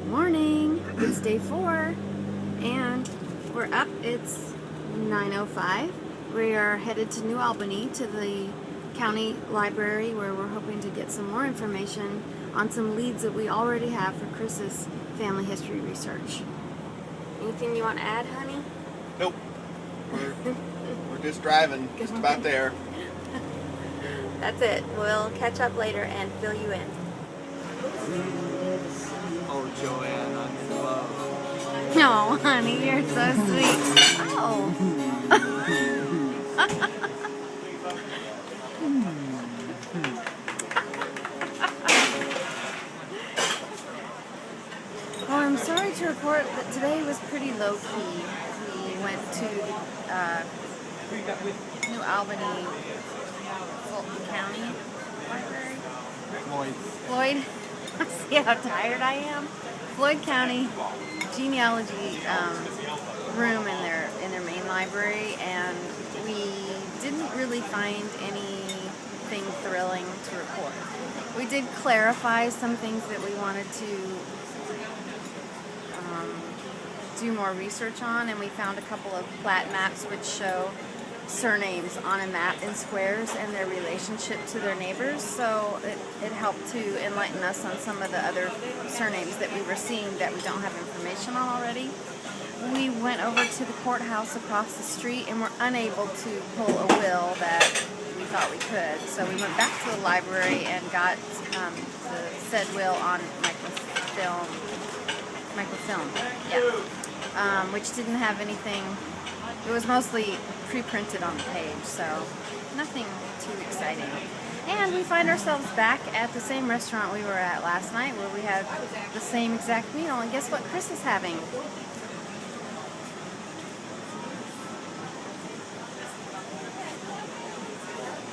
Morning, it's day 4 and we're up. It's 9:05. We are headed to New Albany to the county library where we're hoping to get some more information on some leads that we already have for Chris's family history research. Anything you want to add, honey? Nope. We're just driving, just about there. That's it. We'll catch up later and fill you in. Oh, Joanne, I'm in love. Oh, honey, you're so sweet. Oh. Well, I'm sorry to report that today was pretty low-key. We went to New Albany, Fulton County Library. Floyd. See how tired I am? Floyd County Genealogy room in their main library, and we didn't really find anything thrilling to report. We did clarify some things that we wanted to do more research on, and we found a couple of plat maps which show surnames on a map in squares and their relationship to their neighbors, so it helped to enlighten us on some of the other surnames that we were seeing that we don't have information on already. We went over to the courthouse across the street and were unable to pull a will that we thought we could, so we went back to the library and got the said will on microfilm, which didn't have anything. It was mostly pre-printed on the page, so nothing too exciting. And we find ourselves back at the same restaurant we were at last night, where we had the same exact meal, and guess what Chris is having?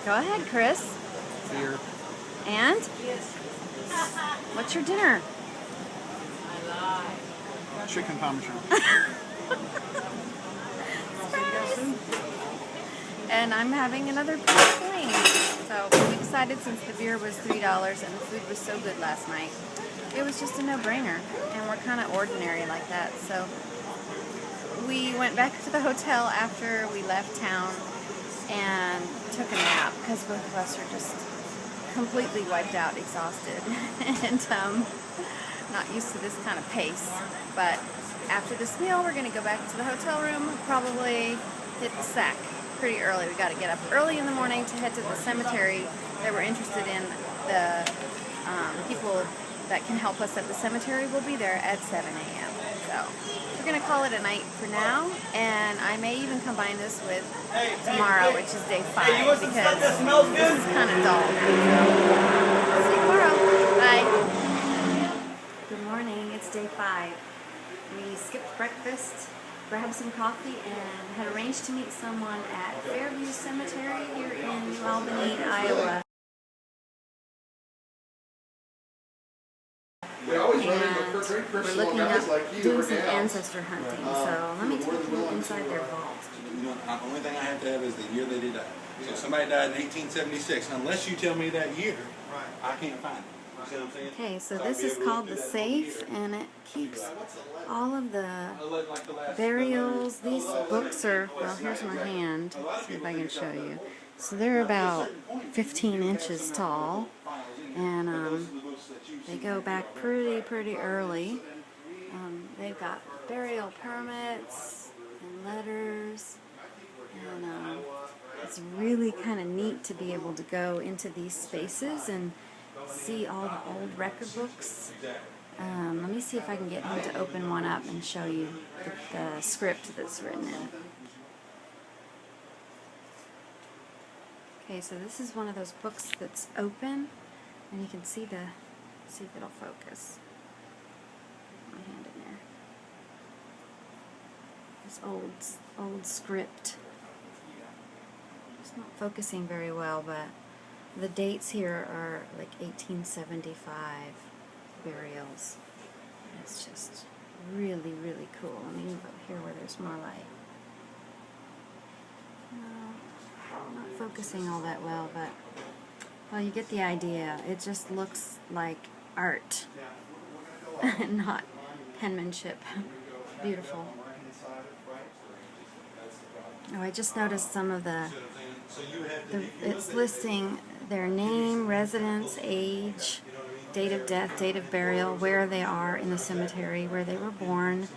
Go ahead, Chris. Beer. And? What's your dinner? Chicken parmesan. And I'm having another piece of wing. So we decided, since the beer was $3 and the food was so good last night, it was just a no-brainer. And we're kind of ordinary like that. So we went back to the hotel after we left town and took a nap, because both of us are just completely wiped out, exhausted, and not used to this kind of pace. But after this meal, we're going to go back to the hotel room, probably hit the sack pretty early. We got to get up early in the morning to head to the cemetery. That we're interested in. The people that can help us at the cemetery will be there at 7 a.m. So we're going to call it a night for now, and I may even combine this with tomorrow, which is day 5, because this is kind of dull. So, see you tomorrow. Bye. Good morning. It's day 5. We skipped breakfast, grabbed some coffee, and had arranged to meet someone at Fairview Cemetery here in New Albany, Iowa. And we're looking up, doing some ancestor hunting. So let me take you inside their vault. You know, the only thing I have to have is the year they did die. So somebody died in 1876. Unless you tell me that year, I can't find it. You see what I'm saying? Okay, so this is called the safe, and it keeps all of the burials. These books are, well, here's my hand. Let's see if I can show you. So they're about 15 inches tall, and they go back pretty early. They've got burial permits and letters, and it's really kind of neat to be able to go into these spaces and see all the old record books. Let me see if I can get him to open one up and show you the script that's written in it. Okay, so this is one of those books that's open, and you can see if it'll focus. Put my hand in there. This old script. It's not focusing very well, but the dates here are like 1875 burials. It's just really cool. Let me move up here where there's more light. No, not focusing all that well, but well, you get the idea. It just looks like art, not penmanship. Beautiful. Oh, I just noticed some of it's listing their name, residence, age, date of death, date of burial, where they are in the cemetery, where they were born,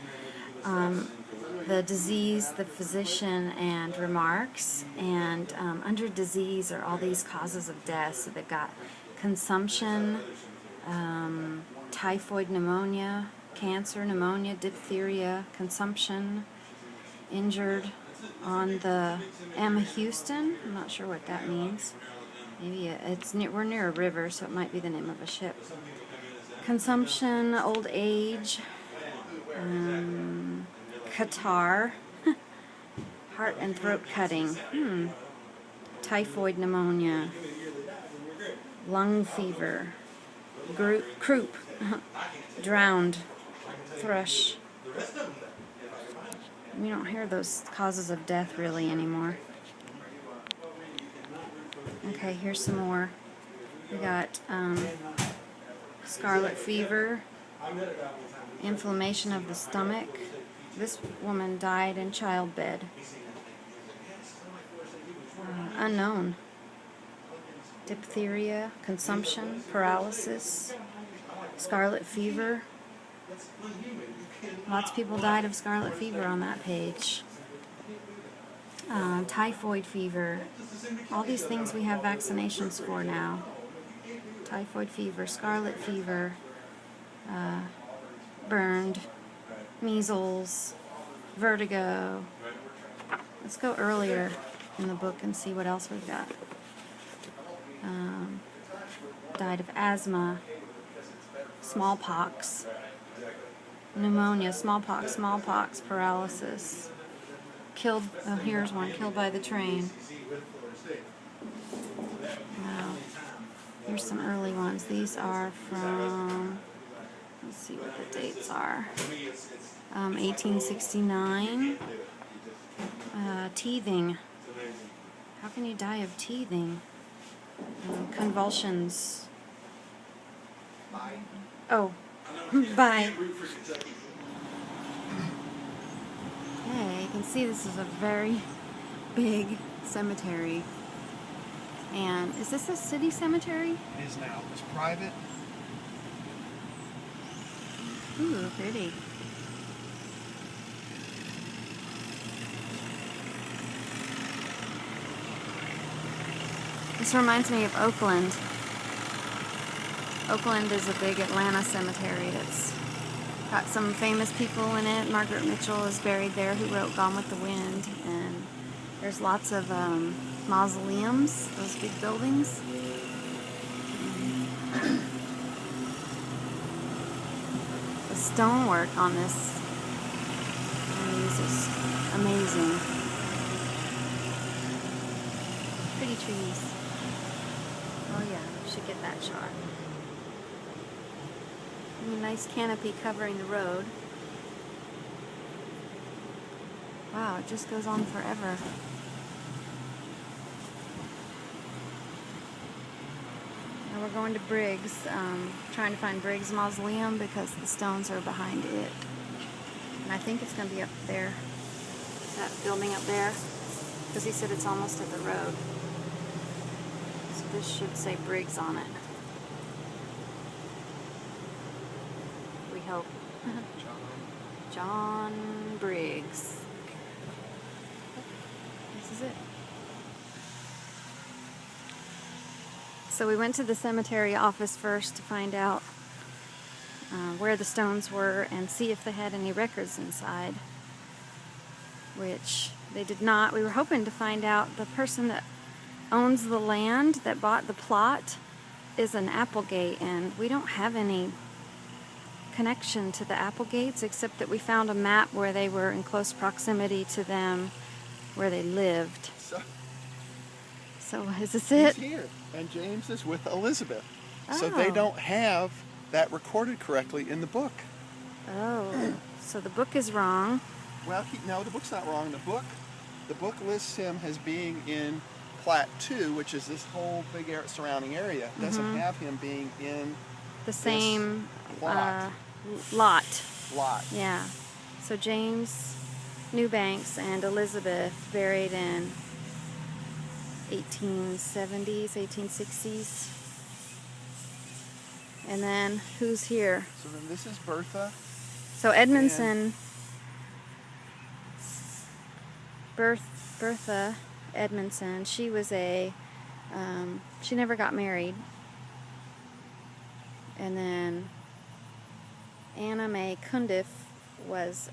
the disease, the physician, and remarks. And under disease are all these causes of death. So they've got consumption, typhoid pneumonia, cancer, pneumonia, diphtheria, consumption, injured on the Emma Houston. I'm not sure what that means. Maybe we're near a river, so it might be the name of a ship. Consumption, old age, catarrh, heart and throat cutting, typhoid pneumonia, lung fever, croup, drowned, thrush. We don't hear those causes of death really anymore. Okay, here's some more. We got scarlet fever, inflammation of the stomach. This woman died in childbed. Unknown. Diphtheria, consumption, paralysis, scarlet fever. Lots of people died of scarlet fever on that page. Typhoid fever. All these things we have vaccinations for now. Typhoid fever, scarlet fever, burned, measles, vertigo. Let's go earlier in the book and see what else we've got. Died of asthma, smallpox, pneumonia, smallpox, paralysis. Killed, oh here's one, killed by the train. Wow. Here's some early ones. These are from, let's see what the dates are. 1869. Teething. How can you die of teething? Convulsions. Oh, bye. Okay, you can see this is a very big cemetery. And is this a city cemetery? It is now. It's private. Ooh, pretty. This reminds me of Oakland. Oakland is a big Atlanta cemetery that's got some famous people in it. Margaret Mitchell is buried there, who wrote Gone with the Wind. And there's lots of mausoleums, those big buildings. The stonework on this is amazing. Pretty trees. Oh yeah, we should get that shot. And a nice canopy covering the road. Wow, it just goes on forever. Now we're going to Briggs, trying to find Briggs Mausoleum because the stones are behind it. And I think it's going to be up there, that building up there, because he said it's almost at the road. So this should say Briggs on it. We hope. John Briggs. This is it. So we went to the cemetery office first to find out where the stones were and see if they had any records inside, which they did not. We were hoping to find out the person that owns the land, that bought the plot, is an Applegate, and we don't have any connection to the Applegates except that we found a map where they were in close proximity to them, where they lived. So is this it? He's here, and James is with Elizabeth. Oh. So they don't have that recorded correctly in the book. Oh, so the book is wrong. Well, no, the book's not wrong. The book lists him as being in Plat 2, which is this whole big surrounding area. It doesn't have him being in the same lot. Lot. lot. Yeah. So James Newbanks and Elizabeth buried in 1870s, 1860s. And then who's here? So then this is Bertha. So Edmondson, Bertha Edmondson, she was she never got married. And then Anna Mae Cundiff was,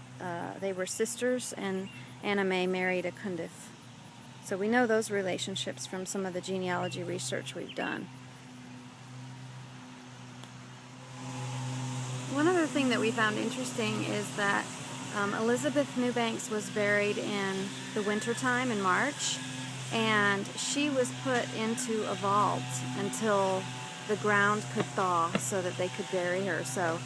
they were sisters, and Anna Mae married a Cundiff. So we know those relationships from some of the genealogy research we've done. One other thing that we found interesting is that Elizabeth Newbanks was buried in the wintertime in March, and she was put into a vault until the ground could thaw so that they could bury her. So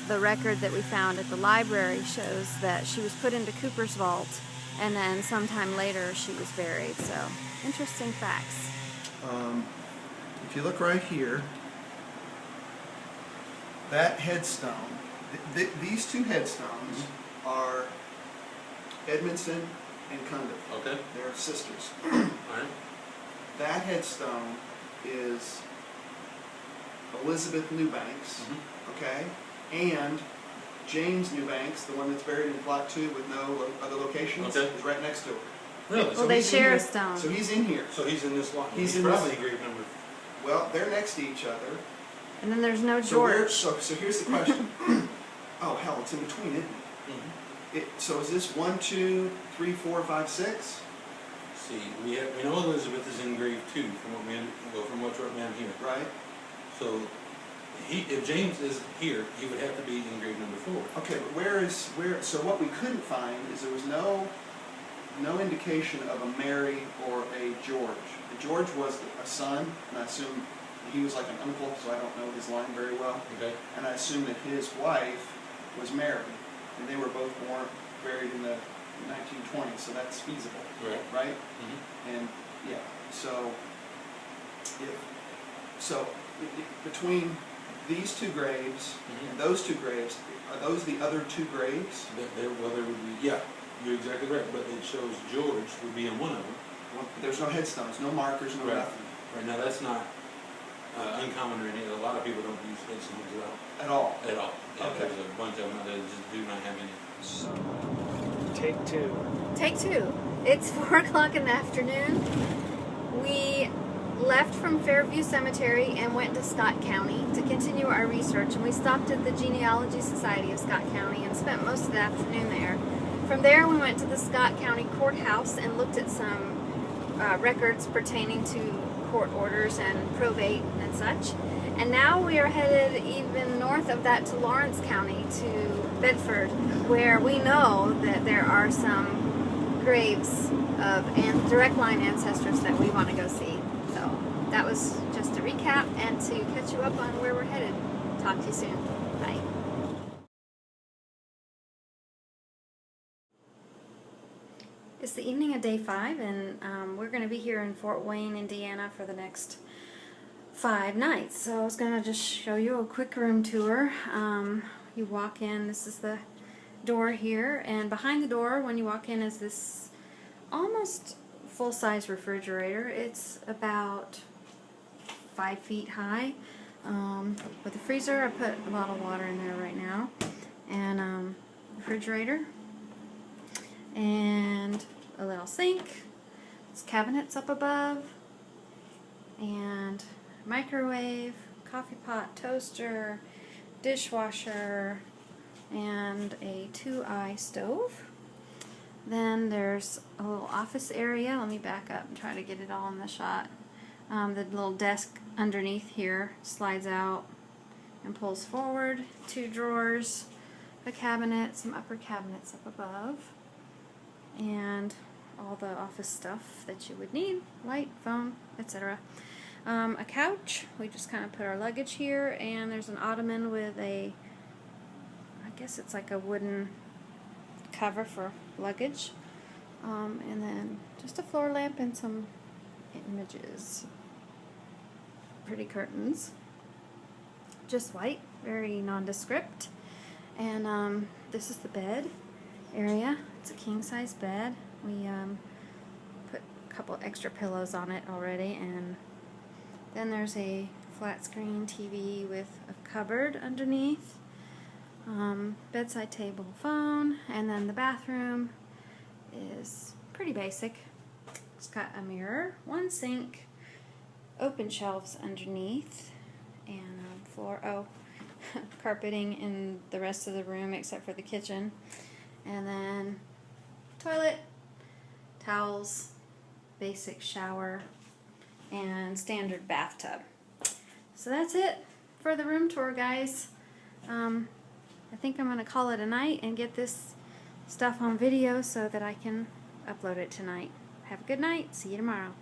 the record that we found at the library shows that she was put into Cooper's vault, and then sometime later she was buried. So interesting facts. If you look right here, that headstone, these two headstones are Edmondson and Cundiff. Okay. They're sisters. All right. That headstone is Elizabeth Newbanks, okay, and James Newbanks, the one that's buried in plot 2 with no other locations, Okay. is right next to her. Really? Well, they he's in share here. a stone. So he's in here. So he's in this line. He's He's in probably this- grave number. Well, they're next to each other. And then there's no So, George. so here's the question. Oh, hell, it's in between, isn't it? So is this 1, 2, 3, 4, 5, 6? See, we know Elizabeth is in grave 2 from what's written down here. Right? So if James is here, he would have to be in grave number 4. Okay, but so what we couldn't find is there was no indication of a Mary or a George. The George was a son, and I assume he was like an uncle, so I don't know his line very well. Okay. And I assume that his wife was Mary, and they were both buried in the 1920s, so that's feasible, right? And yeah, so between these two graves and those two graves, are those the other two graves? There would be, yeah, you're exactly right, but it shows George would be in one of them. Well, there's no headstones, no markers, no nothing. Right, now that's not uncommon or anything. A lot of people don't use headstones At all? at all. Yeah, Okay. There's a bunch of them that just do not have any. So, Take 2. Take 2. It's 4 o'clock in the afternoon. We left from Fairview Cemetery and went to Scott County to continue our research, and we stopped at the Genealogy Society of Scott County and spent most of the afternoon there. From there we went to the Scott County Courthouse and looked at some records pertaining to court orders and probate and such. And now we are headed even north of that to Lawrence County, to Bedford, where we know that there are some graves of direct line ancestors that we want to go see. So that was just a recap and to catch you up on where we're headed. Talk to you soon. Bye. It's the evening of day 5, and we're going to be here in Fort Wayne, Indiana for the next 5 nights. So I was going to just show you a quick room tour. You walk in, this is the door here, and behind the door when you walk in is this almost full-size refrigerator. It's about 5 feet high. With the freezer, I put a bottle of water in there right now, and refrigerator, and a little sink. It's cabinets up above, and microwave, coffee pot, toaster, dishwasher, and a 2-eye stove. Then there's a little office area. Let me back up and try to get it all in the shot. The little desk underneath here slides out and pulls forward. 2 drawers, a cabinet, some upper cabinets up above, and all the office stuff that you would need, light, phone, etc. A couch. We just kind of put our luggage here, and there's an ottoman with I guess it's like a wooden cover for luggage, and then just a floor lamp and some images. Pretty curtains, just white, very nondescript. And this is the bed area. It's a king-size bed. We put a couple extra pillows on it already, and then there's a flat screen TV with a cupboard underneath, bedside table, phone, and then the bathroom is pretty basic. It's got a mirror, one sink, open shelves underneath, and carpeting in the rest of the room except for the kitchen, and then toilet, towels, basic shower, and standard bathtub. So that's it for the room tour, guys. I think I'm going to call it a night and get this stuff on video so that I can upload it tonight. Have a good night. See you tomorrow.